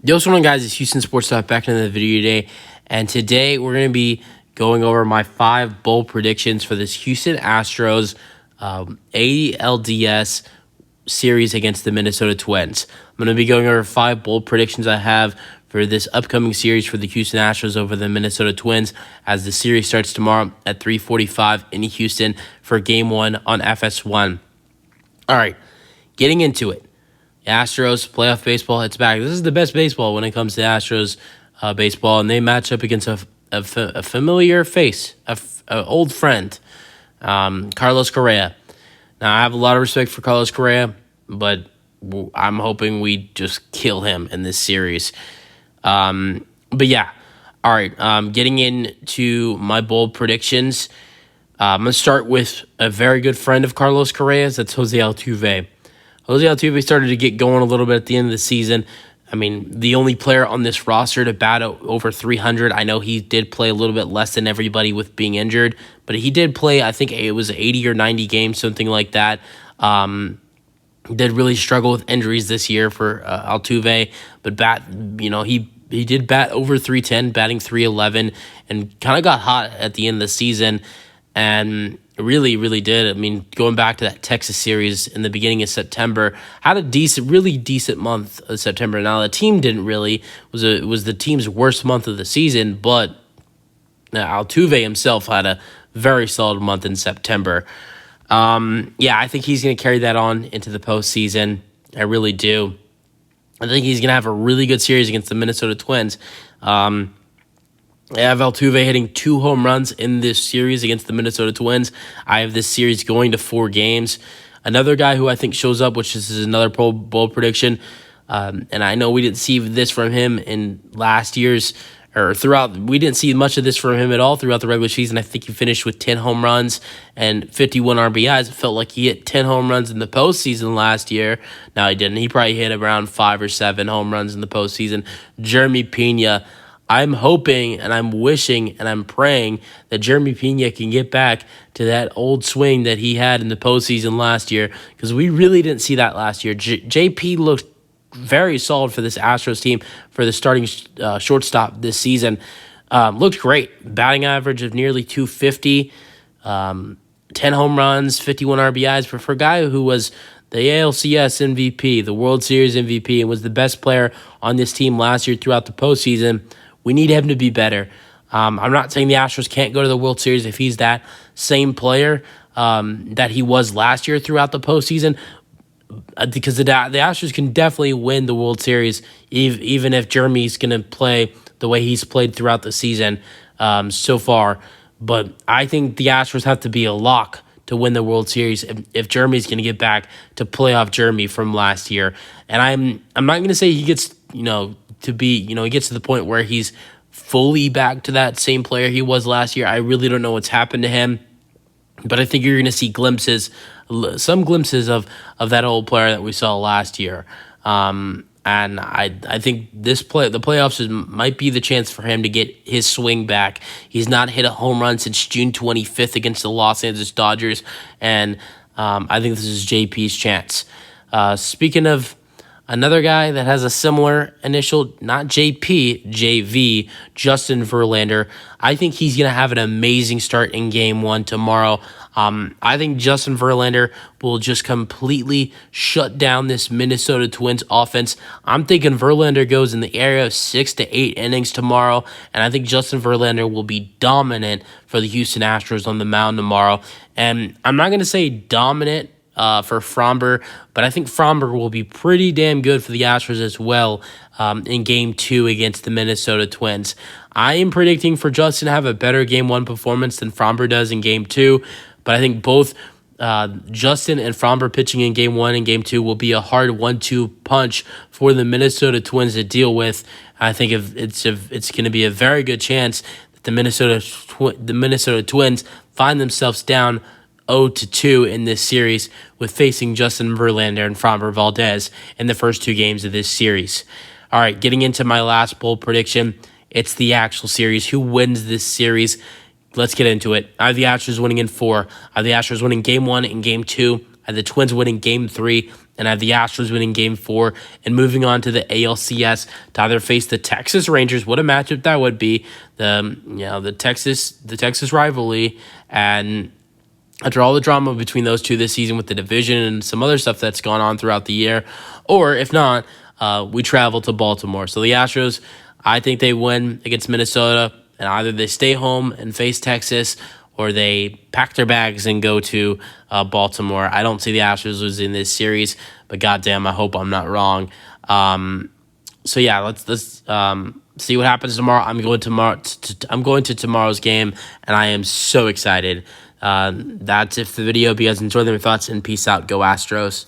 Yo, what's going on, guys? It's Houston Sports Talk back in the video today. And today we're going to be going over my 5 bold predictions for this Houston Astros ALDS series against the Minnesota Twins. I'm going to be going over 5 bold predictions I have for this upcoming series for the Houston Astros over the Minnesota Twins as the series starts tomorrow at 3:45 in Houston for Game 1 on FS1. All right, getting into it. Astros playoff baseball, it's back. This is the best baseball when it comes to Astros baseball, and they match up against a familiar face, an old friend, Carlos Correa. Now, I have a lot of respect for Carlos Correa, but I'm hoping we just kill him in this series. But yeah, all right, getting into my bold predictions, I'm going to start with a very good friend of Carlos Correa's. That's Jose Altuve. Jose Altuve started to get going a little bit at the end of the season. I mean, the only player on this roster to bat over 300. I know he did play a little bit less than everybody with being injured, but he did play, I think it was 80 or 90 games, something like that. Did really struggle with injuries this year for Altuve, but he did bat over 310, batting 311, and kind of got hot at the end of the season, and really did. I mean, going back to that Texas series in the beginning of September, had a really decent month of September. Now, the team didn't really, it was the team's worst month of the season, but Altuve himself had a very solid month in September. I think he's going to carry that on into the postseason. I really do. I think he's going to have a really good series against the Minnesota Twins. I have Altuve hitting 2 home runs in this series against the Minnesota Twins. I have this series going to 4 games. Another guy who I think shows up, which is another bold prediction, and I know we didn't see this from him in last year's, or throughout, we didn't see much of this from him at all throughout the regular season. I think he finished with 10 home runs and 51 RBIs. It felt like he hit 10 home runs in the postseason last year. No, he didn't. He probably hit around 5 or 7 home runs in the postseason. Jeremy Pena, I'm hoping and I'm wishing and I'm praying that Jeremy Pena can get back to that old swing that he had in the postseason last year, because we really didn't see that last year. JP looked very solid for this Astros team for the starting shortstop this season. Looked great. Batting average of nearly 250, 10 home runs, 51 RBIs. But for a guy who was the ALCS MVP, the World Series MVP, and was the best player on this team last year throughout the postseason, we need him to be better. I'm not saying the Astros can't go to the World Series if he's that same player that he was last year throughout the postseason, because the Astros can definitely win the World Series even if Jeremy's going to play the way he's played throughout the season so far. But I think the Astros have to be a lock to win the World Series if Jeremy's going to get back to playoff Jeremy from last year. And I'm not going to say he gets, he gets to the point where he's fully back to that same player he was last year. I really don't know what's happened to him, but I think you're going to see some glimpses of that old player that we saw last year. And I think the playoffs might be the chance for him to get his swing back. He's not hit a home run since June 25th against the Los Angeles Dodgers, and I think this is JP's chance. Speaking of another guy that has a similar initial, not JP, JV, Justin Verlander. I think he's going to have an amazing start in Game 1 tomorrow. I think Justin Verlander will just completely shut down this Minnesota Twins offense. I'm thinking Verlander goes in the area of 6 to 8 innings tomorrow, and I think Justin Verlander will be dominant for the Houston Astros on the mound tomorrow. And I'm not going to say dominant for Fromber, but I think Fromber will be pretty damn good for the Astros as well in Game 2 against the Minnesota Twins. I am predicting for Justin to have a better Game 1 performance than Fromber does in Game 2, but I think both Justin and Fromber pitching in Game 1 and Game 2 will be a hard 1-2 punch for the Minnesota Twins to deal with. I think it's going to be a very good chance that the Minnesota Twins find themselves down 0-2 in this series, with facing Justin Verlander and Framber Valdez in the first 2 games of this series. All right, getting into my last bold prediction, it's the actual series. Who wins this series? Let's get into it. I have the Astros winning in 4. I have the Astros winning Game 1 and Game 2. I have the Twins winning Game 3 and I have the Astros winning Game 4 and moving on to the ALCS to either face the Texas Rangers. What a matchup that would be! The Texas rivalry, and after all the drama between those two this season with the division and some other stuff that's gone on throughout the year, or if not, we travel to Baltimore. So the Astros, I think they win against Minnesota, and either they stay home and face Texas, or they pack their bags and go to Baltimore. I don't see the Astros losing this series, but goddamn, I hope I'm not wrong. So yeah, let's see what happens tomorrow. I'm going to tomorrow's game, and I am so excited. That's it for the video. If you guys enjoyed them, your thoughts, and peace out. Go Astros.